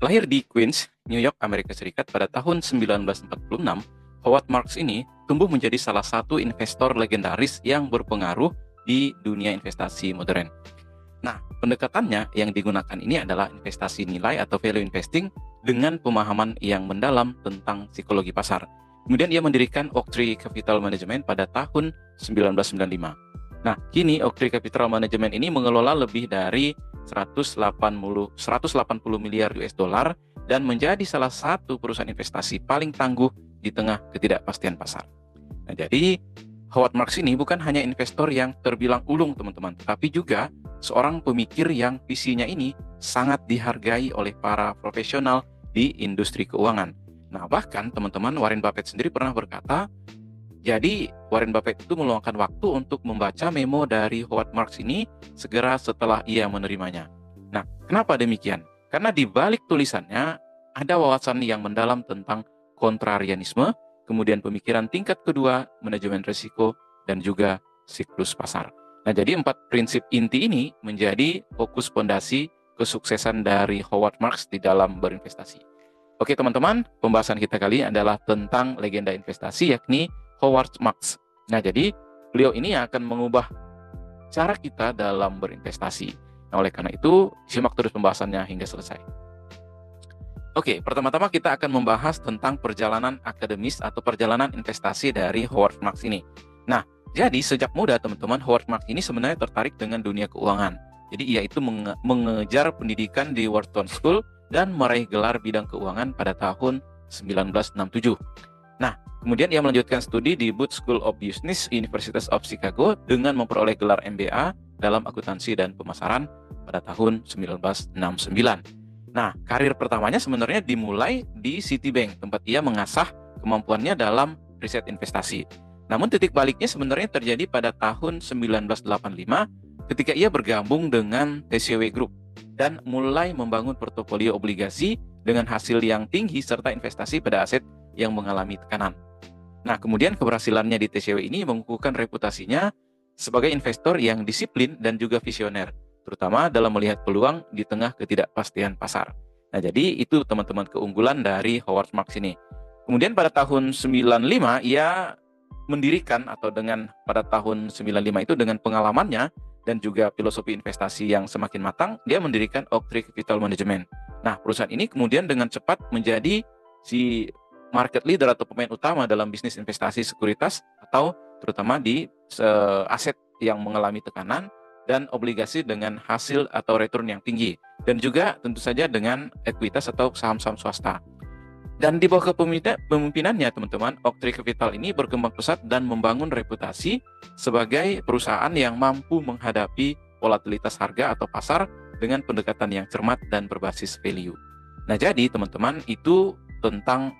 lahir di Queens, New York, Amerika Serikat pada tahun 1946, Howard Marks ini tumbuh menjadi salah satu investor legendaris yang berpengaruh di dunia investasi modern. Nah, pendekatannya yang digunakan ini adalah investasi nilai atau value investing dengan pemahaman yang mendalam tentang psikologi pasar. Kemudian ia mendirikan Oaktree Capital Management pada tahun 1995. Nah, kini Oaktree Capital Management ini mengelola lebih dari 180 miliar US dollar dan menjadi salah satu perusahaan investasi paling tangguh di tengah ketidakpastian pasar. Nah, jadi Howard Marks ini bukan hanya investor yang terbilang ulung, teman-teman, tapi juga seorang pemikir yang visinya ini sangat dihargai oleh para profesional di industri keuangan. Nah, bahkan teman-teman, Warren Buffett sendiri pernah berkata, jadi Warren Buffett itu meluangkan waktu untuk membaca memo dari Howard Marks ini segera setelah ia menerimanya. Nah, kenapa demikian? Karena di balik tulisannya ada wawasan yang mendalam tentang kontrarianisme, kemudian pemikiran tingkat kedua, manajemen risiko, dan juga siklus pasar. Nah, jadi 4 prinsip inti ini menjadi fokus fondasi kesuksesan dari Howard Marks di dalam berinvestasi. Oke teman-teman, pembahasan kita kali ini adalah tentang legenda investasi yakni Howard Marks. Nah, jadi beliau ini akan mengubah cara kita dalam berinvestasi. Nah, oleh karena itu, simak terus pembahasannya hingga selesai. Oke, pertama-tama kita akan membahas tentang perjalanan akademis atau perjalanan investasi dari Howard Marks ini. Nah, jadi sejak muda teman-teman, Howard Marks ini sebenarnya tertarik dengan dunia keuangan. Jadi ia itu mengejar pendidikan di Wharton School dan meraih gelar bidang keuangan pada tahun 1967. Nah, kemudian ia melanjutkan studi di Booth School of Business, University of Chicago dengan memperoleh gelar MBA dalam akuntansi dan pemasaran pada tahun 1969. Nah, karir pertamanya sebenarnya dimulai di Citibank, tempat ia mengasah kemampuannya dalam riset investasi. Namun titik baliknya sebenarnya terjadi pada tahun 1985 ketika ia bergabung dengan TCW Group dan mulai membangun portofolio obligasi dengan hasil yang tinggi serta investasi pada aset yang mengalami tekanan. Nah, kemudian keberhasilannya di TCW ini mengukuhkan reputasinya sebagai investor yang disiplin dan juga visioner, terutama dalam melihat peluang di tengah ketidakpastian pasar. Nah, jadi itu teman-teman keunggulan dari Howard Marks ini. Kemudian pada tahun 95 ia mendirikan atau pada tahun 95 itu dengan pengalamannya dan juga filosofi investasi yang semakin matang, dia mendirikan Oaktree Capital Management. Nah, perusahaan ini kemudian dengan cepat menjadi si market leader atau pemain utama dalam bisnis investasi sekuritas atau terutama di aset yang mengalami tekanan dan obligasi dengan hasil atau return yang tinggi, dan juga tentu saja dengan ekuitas atau saham-saham swasta. Dan di bawah kepemimpinannya teman-teman, Oaktree Capital ini berkembang pesat dan membangun reputasi sebagai perusahaan yang mampu menghadapi volatilitas harga atau pasar dengan pendekatan yang cermat dan berbasis value. Nah, jadi teman-teman, itu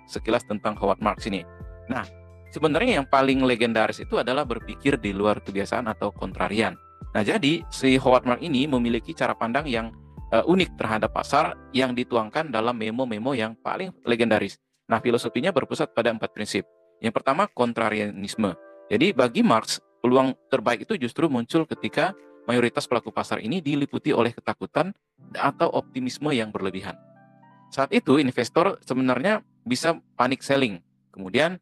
sekilas tentang Howard Marks ini. Nah, sebenarnya yang paling legendaris itu adalah berpikir di luar kebiasaan atau kontrarian. Nah, jadi si Howard Marks ini memiliki cara pandang yang unik terhadap pasar yang dituangkan dalam memo-memo yang paling legendaris. Nah, filosofinya berpusat pada 4 prinsip. Yang pertama, kontrarianisme. Jadi bagi Marx, peluang terbaik itu justru muncul ketika mayoritas pelaku pasar ini diliputi oleh ketakutan atau optimisme yang berlebihan. Saat itu investor sebenarnya bisa panic selling, kemudian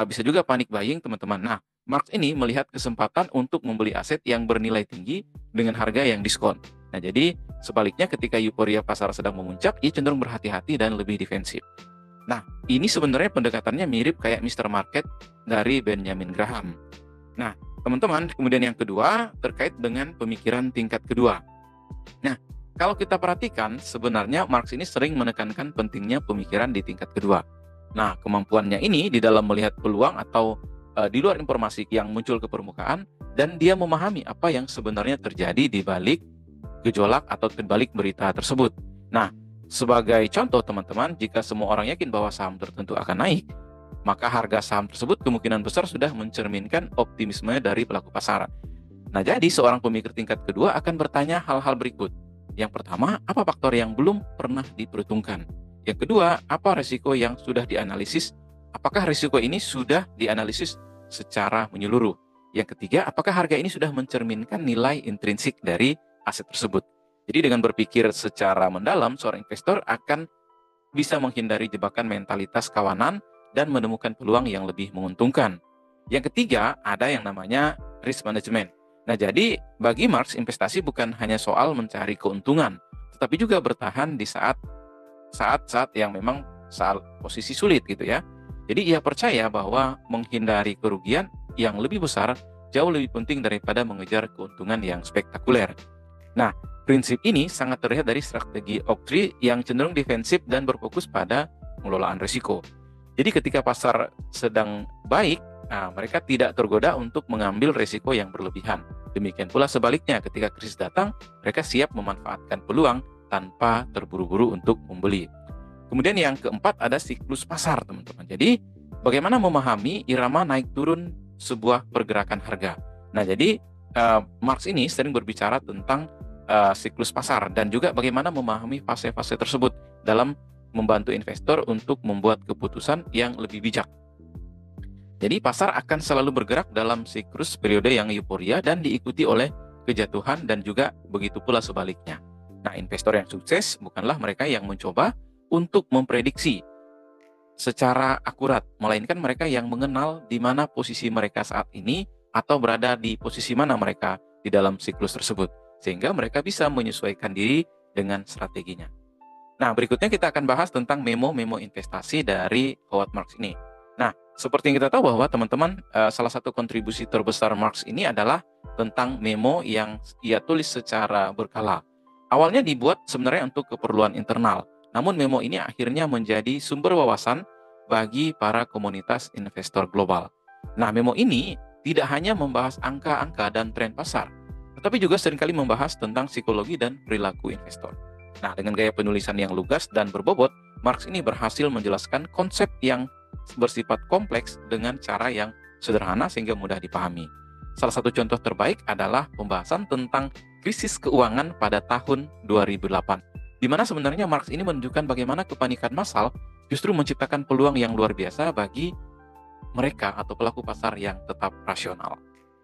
bisa juga panic buying, teman-teman. Nah, Marx ini melihat kesempatan untuk membeli aset yang bernilai tinggi dengan harga yang diskon. Nah, jadi sebaliknya ketika euforia pasar sedang memuncak, ia cenderung berhati-hati dan lebih defensif. Nah, ini sebenarnya pendekatannya mirip kayak Mr. Market dari Benjamin Graham. Nah, teman-teman, kemudian yang kedua terkait dengan pemikiran tingkat kedua. Nah, kalau kita perhatikan, sebenarnya Marx ini sering menekankan pentingnya pemikiran di tingkat kedua. Nah, kemampuannya ini di dalam melihat peluang atau di luar informasi yang muncul ke permukaan, dan dia memahami apa yang sebenarnya terjadi di balik gejolak atau di balik berita tersebut. Nah, sebagai contoh teman-teman, jika semua orang yakin bahwa saham tertentu akan naik, maka harga saham tersebut kemungkinan besar sudah mencerminkan optimisme dari pelaku pasar. Nah, jadi seorang pemikir tingkat kedua akan bertanya hal-hal berikut. Yang pertama, apa faktor yang belum pernah diperhitungkan? Yang kedua, apa risiko yang sudah dianalisis? Apakah risiko ini sudah dianalisis secara menyeluruh? Yang ketiga, apakah harga ini sudah mencerminkan nilai intrinsik dari aset tersebut? Jadi dengan berpikir secara mendalam, seorang investor akan bisa menghindari jebakan mentalitas kawanan dan menemukan peluang yang lebih menguntungkan. Yang ketiga, ada yang namanya risk management. Nah, jadi bagi Marx, investasi bukan hanya soal mencari keuntungan, tetapi juga bertahan di saat-saat yang memang saat posisi sulit gitu ya. Jadi ia percaya bahwa menghindari kerugian yang lebih besar jauh lebih penting daripada mengejar keuntungan yang spektakuler. Nah, prinsip ini sangat terlihat dari strategi Oaktree yang cenderung defensif dan berfokus pada pengelolaan risiko. Jadi ketika pasar sedang baik, mereka tidak tergoda untuk mengambil risiko yang berlebihan. Demikian pula sebaliknya, ketika krisis datang, mereka siap memanfaatkan peluang tanpa terburu-buru untuk membeli. Kemudian yang keempat ada siklus pasar, teman-teman. Jadi bagaimana memahami irama naik turun sebuah pergerakan harga. Nah, jadi Marx ini sering berbicara tentang siklus pasar dan juga bagaimana memahami fase-fase tersebut dalam membantu investor untuk membuat keputusan yang lebih bijak. Jadi pasar akan selalu bergerak dalam siklus periode yang euforia dan diikuti oleh kejatuhan dan juga begitu pula sebaliknya. Nah, investor yang sukses bukanlah mereka yang mencoba untuk memprediksi secara akurat, melainkan mereka yang mengenal di mana posisi mereka saat ini atau berada di posisi mana mereka di dalam siklus tersebut, sehingga mereka bisa menyesuaikan diri dengan strateginya. Nah, berikutnya kita akan bahas tentang memo-memo investasi dari Howard Marks ini. Nah, seperti yang kita tahu bahwa teman-teman, salah satu kontribusi terbesar Marx ini adalah tentang memo yang ia tulis secara berkala. Awalnya dibuat sebenarnya untuk keperluan internal, namun memo ini akhirnya menjadi sumber wawasan bagi para komunitas investor global. Nah, memo ini tidak hanya membahas angka-angka dan tren pasar, tetapi juga seringkali membahas tentang psikologi dan perilaku investor. Nah, dengan gaya penulisan yang lugas dan berbobot, Marx ini berhasil menjelaskan konsep yang bersifat kompleks dengan cara yang sederhana sehingga mudah dipahami. Salah satu contoh terbaik adalah pembahasan tentang krisis keuangan pada tahun 2008, di mana sebenarnya Marx ini menunjukkan bagaimana kepanikan massal justru menciptakan peluang yang luar biasa bagi mereka atau pelaku pasar yang tetap rasional.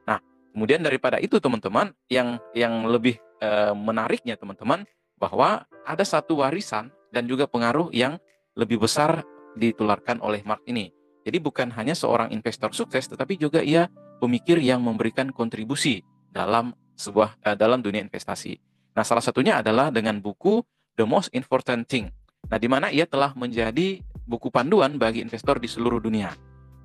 Nah, kemudian daripada itu teman-teman, yang lebih menariknya teman-teman, bahwa ada satu warisan dan juga pengaruh yang lebih besar ditularkan oleh Marx ini. Jadi bukan hanya seorang investor sukses, tetapi juga ia pemikir yang memberikan kontribusi dalam dalam dunia investasi. Nah, salah satunya adalah dengan buku The Most Important Thing. Nah, di mana ia telah menjadi buku panduan bagi investor di seluruh dunia.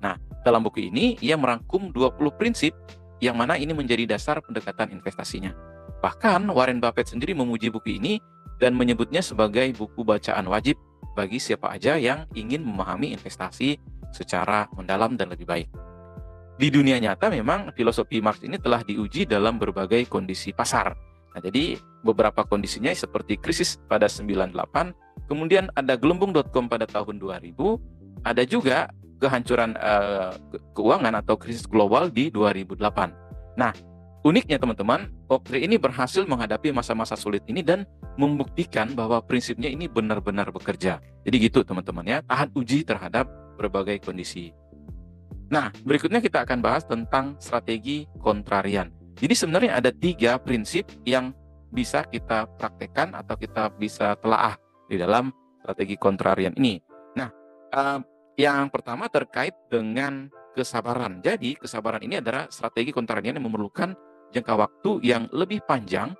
Nah, dalam buku ini ia merangkum 20 prinsip yang mana ini menjadi dasar pendekatan investasinya. Bahkan Warren Buffett sendiri memuji buku ini dan menyebutnya sebagai buku bacaan wajib bagi siapa aja yang ingin memahami investasi secara mendalam dan lebih baik. Di dunia nyata memang filosofi Marx ini telah diuji dalam berbagai kondisi pasar. Nah, jadi beberapa kondisinya seperti krisis pada 98, kemudian ada gelembung.com pada tahun 2000, ada juga kehancuran keuangan atau krisis global di 2008. Nah, uniknya teman-teman, Oaktree ini berhasil menghadapi masa-masa sulit ini dan membuktikan bahwa prinsipnya ini benar-benar bekerja. Jadi gitu teman-teman ya, tahan uji terhadap berbagai kondisi. Nah, berikutnya kita akan bahas tentang strategi kontrarian. Jadi sebenarnya ada 3 prinsip yang bisa kita praktekkan atau kita bisa telaah di dalam strategi kontrarian ini. Nah, yang pertama terkait dengan kesabaran. Jadi kesabaran ini adalah strategi kontrarian yang memerlukan jangka waktu yang lebih panjang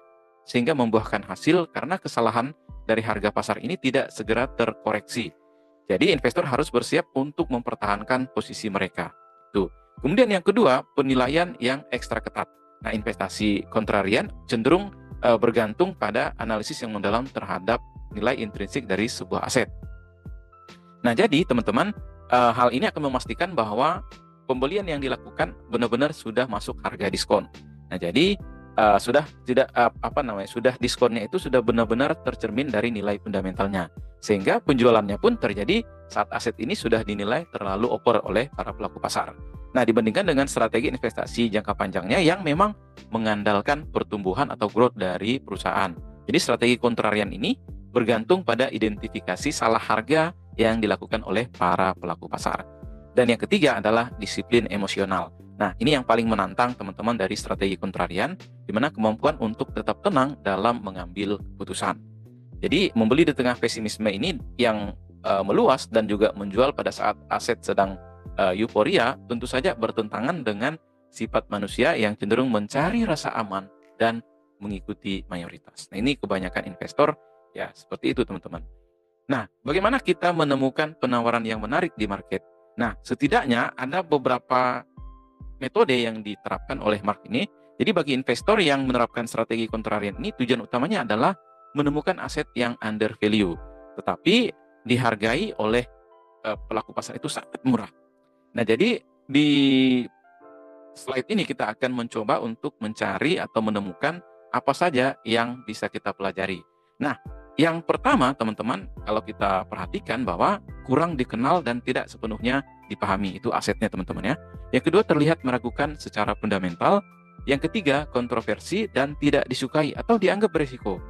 sehingga membuahkan hasil karena kesalahan dari harga pasar ini tidak segera terkoreksi. Jadi investor harus bersiap untuk mempertahankan posisi mereka. Tuh. Kemudian yang kedua, penilaian yang ekstra ketat. Nah, investasi kontrarian cenderung bergantung pada analisis yang mendalam terhadap nilai intrinsik dari sebuah aset. Nah, jadi teman-teman, hal ini akan memastikan bahwa pembelian yang dilakukan benar-benar sudah masuk harga diskon. Nah, jadi sudah diskonnya itu sudah benar-benar tercermin dari nilai fundamentalnya, sehingga penjualannya pun terjadi saat aset ini sudah dinilai terlalu over oleh para pelaku pasar. Nah, dibandingkan dengan strategi investasi jangka panjangnya yang memang mengandalkan pertumbuhan atau growth dari perusahaan. Jadi strategi kontrarian ini bergantung pada identifikasi salah harga yang dilakukan oleh para pelaku pasar. Dan yang ketiga adalah disiplin emosional. Nah, ini yang paling menantang teman-teman dari strategi kontrarian, di mana kemampuan untuk tetap tenang dalam mengambil keputusan. Jadi, membeli di tengah pesimisme ini yang meluas dan juga menjual pada saat aset sedang euforia, tentu saja bertentangan dengan sifat manusia yang cenderung mencari rasa aman dan mengikuti mayoritas. Nah, ini kebanyakan investor ya seperti itu, teman-teman. Nah, bagaimana kita menemukan penawaran yang menarik di market? Nah, setidaknya ada beberapa metode yang diterapkan oleh Mark ini. Jadi bagi investor yang menerapkan strategi kontrarian ini, tujuan utamanya adalah menemukan aset yang under value, tetapi dihargai oleh pelaku pasar itu sangat murah. Nah, jadi di slide ini kita akan mencoba untuk mencari atau menemukan apa saja yang bisa kita pelajari. Nah, yang pertama teman-teman, kalau kita perhatikan bahwa kurang dikenal dan tidak sepenuhnya dipahami, itu asetnya teman-teman ya. Yang kedua, terlihat meragukan secara fundamental. Yang ketiga, kontroversi dan tidak disukai atau dianggap berisiko.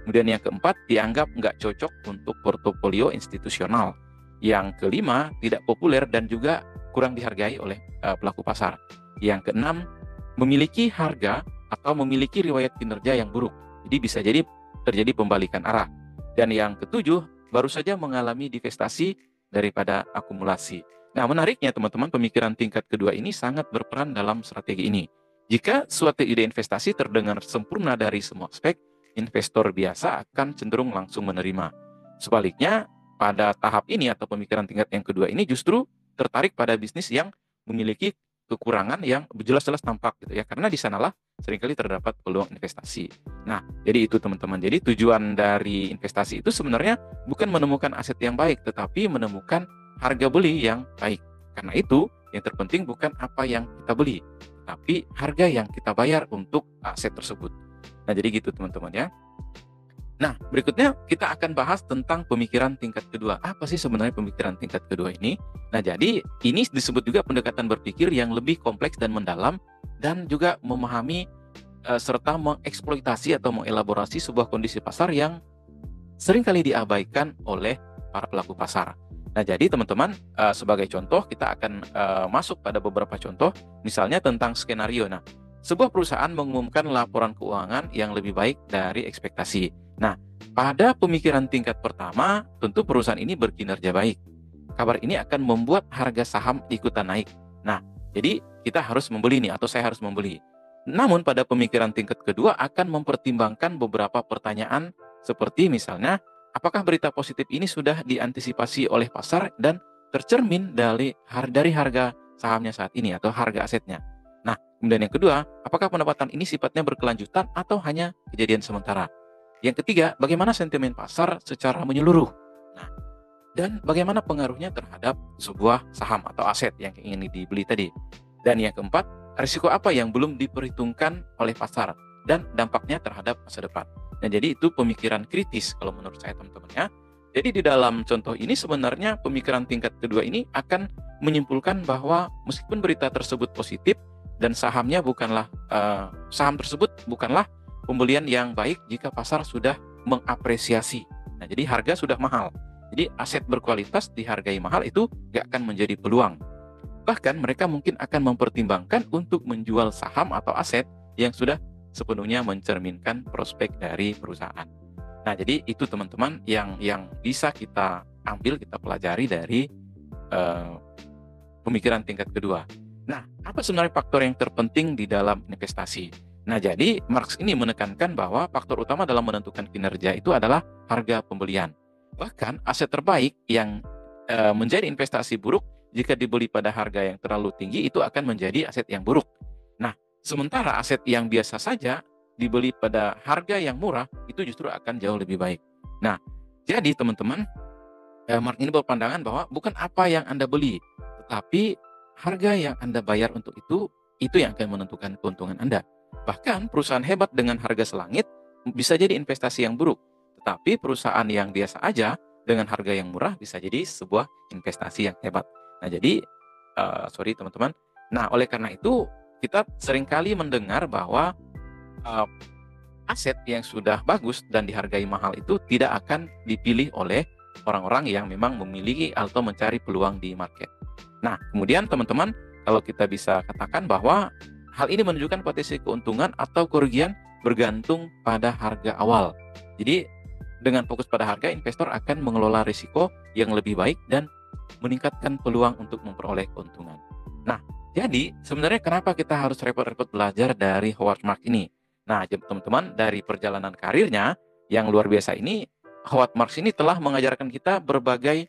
Kemudian yang keempat, dianggap nggak cocok untuk portofolio institusional. Yang kelima, tidak populer dan juga kurang dihargai oleh pelaku pasar. Yang keenam, memiliki harga atau memiliki riwayat kinerja yang buruk. Jadi bisa jadi terjadi pembalikan arah. Dan yang ketujuh, baru saja mengalami divestasi daripada akumulasi. Nah, menariknya teman-teman, pemikiran tingkat kedua ini sangat berperan dalam strategi ini. Jika suatu ide investasi terdengar sempurna dari semua aspek, investor biasa akan cenderung langsung menerima. Sebaliknya, pada tahap ini atau pemikiran tingkat yang kedua ini justru tertarik pada bisnis yang memiliki kekurangan yang jelas-jelas tampak gitu ya, karena di sanalah seringkali terdapat peluang investasi. Nah, jadi itu teman-teman. Jadi tujuan dari investasi itu sebenarnya bukan menemukan aset yang baik, tetapi menemukan harga beli yang baik. Karena itu yang terpenting bukan apa yang kita beli, tapi harga yang kita bayar untuk aset tersebut. Nah, jadi gitu teman-teman ya. Nah, berikutnya kita akan bahas tentang pemikiran tingkat kedua. Apa sih sebenarnya pemikiran tingkat kedua ini? Nah, jadi ini disebut juga pendekatan berpikir yang lebih kompleks dan mendalam dan juga memahami serta mengeksploitasi atau mengelaborasi sebuah kondisi pasar yang seringkali diabaikan oleh para pelaku pasar. Nah, jadi teman-teman, sebagai contoh kita akan masuk pada beberapa contoh, misalnya tentang skenario. Nah, sebuah perusahaan mengumumkan laporan keuangan yang lebih baik dari ekspektasi. Nah, pada pemikiran tingkat pertama, tentu perusahaan ini berkinerja baik. Kabar ini akan membuat harga saham ikutan naik. Nah, jadi kita harus membeli nih, atau saya harus membeli. Namun pada pemikiran tingkat kedua akan mempertimbangkan beberapa pertanyaan seperti misalnya, apakah berita positif ini sudah diantisipasi oleh pasar dan tercermin dari harga sahamnya saat ini atau harga asetnya. Nah, kemudian yang kedua, apakah pendapatan ini sifatnya berkelanjutan atau hanya kejadian sementara? Yang ketiga, bagaimana sentimen pasar secara menyeluruh? Nah, dan bagaimana pengaruhnya terhadap sebuah saham atau aset yang ingin dibeli tadi? Dan yang keempat, risiko apa yang belum diperhitungkan oleh pasar dan dampaknya terhadap masa depan? Nah, jadi itu pemikiran kritis kalau menurut saya teman-teman ya. Jadi di dalam contoh ini sebenarnya pemikiran tingkat kedua ini akan menyimpulkan bahwa meskipun berita tersebut positif dan saham tersebut bukanlah pembelian yang baik jika pasar sudah mengapresiasi. Nah, jadi harga sudah mahal. Jadi aset berkualitas dihargai mahal itu nggak akan menjadi peluang. Bahkan mereka mungkin akan mempertimbangkan untuk menjual saham atau aset yang sudah sepenuhnya mencerminkan prospek dari perusahaan. Nah, jadi itu teman-teman yang bisa kita ambil, kita pelajari dari pemikiran tingkat kedua. Nah, apa sebenarnya faktor yang terpenting di dalam investasi? Nah, jadi Marx ini menekankan bahwa faktor utama dalam menentukan kinerja itu adalah harga pembelian. Bahkan aset terbaik yang menjadi investasi buruk jika dibeli pada harga yang terlalu tinggi itu akan menjadi aset yang buruk. Nah, sementara aset yang biasa saja dibeli pada harga yang murah itu justru akan jauh lebih baik. Nah, jadi teman-teman, Marx ini berpandangan bahwa bukan apa yang Anda beli, tetapi harga yang Anda bayar untuk itu yang akan menentukan keuntungan Anda. Bahkan perusahaan hebat dengan harga selangit bisa jadi investasi yang buruk. Tetapi perusahaan yang biasa aja dengan harga yang murah bisa jadi sebuah investasi yang hebat. Nah, jadi, teman-teman. Nah, oleh karena itu kita seringkali mendengar bahwa aset yang sudah bagus dan dihargai mahal itu tidak akan dipilih oleh orang-orang yang memang memiliki atau mencari peluang di market. Nah, kemudian teman-teman, kalau kita bisa katakan bahwa hal ini menunjukkan potensi keuntungan atau kerugian bergantung pada harga awal. Jadi dengan fokus pada harga, investor akan mengelola risiko yang lebih baik dan meningkatkan peluang untuk memperoleh keuntungan. Nah, jadi sebenarnya kenapa kita harus repot-repot belajar dari Howard Marks ini? Nah, teman-teman, dari perjalanan karirnya yang luar biasa ini, Howard Marks ini telah mengajarkan kita berbagai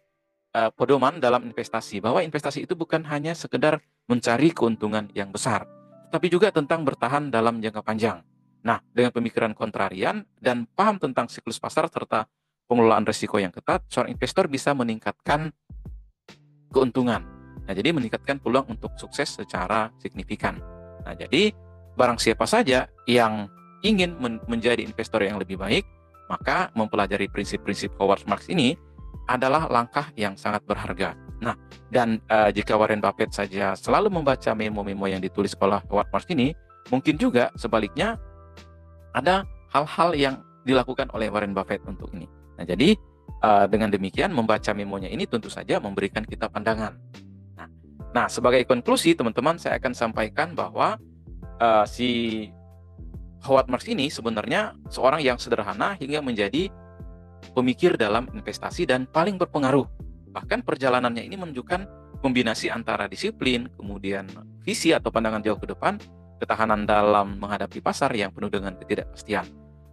pedoman dalam investasi, bahwa investasi itu bukan hanya sekedar mencari keuntungan yang besar, tetapi juga tentang bertahan dalam jangka panjang. Nah, dengan pemikiran kontrarian dan paham tentang siklus pasar serta pengelolaan risiko yang ketat, seorang investor bisa meningkatkan keuntungan. Nah, jadi meningkatkan peluang untuk sukses secara signifikan. Nah, jadi barang siapa saja yang ingin menjadi investor yang lebih baik, maka mempelajari prinsip-prinsip Howard Marks ini adalah langkah yang sangat berharga. Nah, dan jika Warren Buffett saja selalu membaca memo-memo yang ditulis oleh Howard Marks ini, mungkin juga sebaliknya ada hal-hal yang dilakukan oleh Warren Buffett untuk ini. Nah, jadi dengan demikian membaca memonya ini tentu saja memberikan kita pandangan. Nah, sebagai konklusi teman-teman, saya akan sampaikan bahwa si Howard Marks ini sebenarnya seorang yang sederhana hingga menjadi pemikir dalam investasi dan paling berpengaruh. Bahkan perjalanannya ini menunjukkan kombinasi antara disiplin, kemudian visi atau pandangan jauh ke depan, ketahanan dalam menghadapi pasar yang penuh dengan ketidakpastian.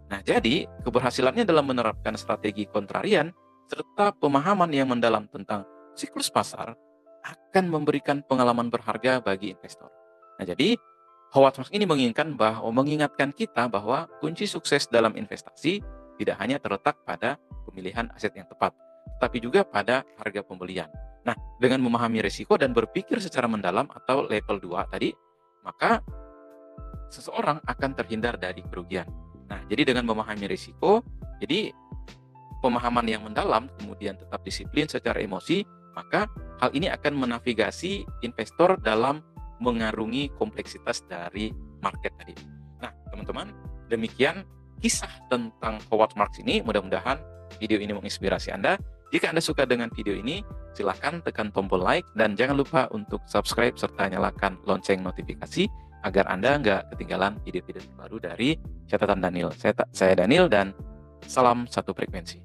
Nah, jadi keberhasilannya dalam menerapkan strategi kontrarian serta pemahaman yang mendalam tentang siklus pasar akan memberikan pengalaman berharga bagi investor. Nah, jadi Howard Marks ini mengingatkan kita bahwa kunci sukses dalam investasi tidak hanya terletak pada pemilihan aset yang tepat, tetapi juga pada harga pembelian. Nah, dengan memahami risiko dan berpikir secara mendalam atau level 2 tadi, maka seseorang akan terhindar dari kerugian. Nah, jadi dengan memahami risiko, jadi pemahaman yang mendalam, kemudian tetap disiplin secara emosi, maka hal ini akan menavigasi investor dalam mengarungi kompleksitas dari market tadi. Nah, teman-teman, demikian kisah tentang Howard Marks ini. Mudah-mudahan video ini menginspirasi Anda. Jika Anda suka dengan video ini, silakan tekan tombol like dan jangan lupa untuk subscribe serta nyalakan lonceng notifikasi agar Anda nggak ketinggalan video-video terbaru dari Catatan Daniel. Saya Daniel dan salam satu frekuensi.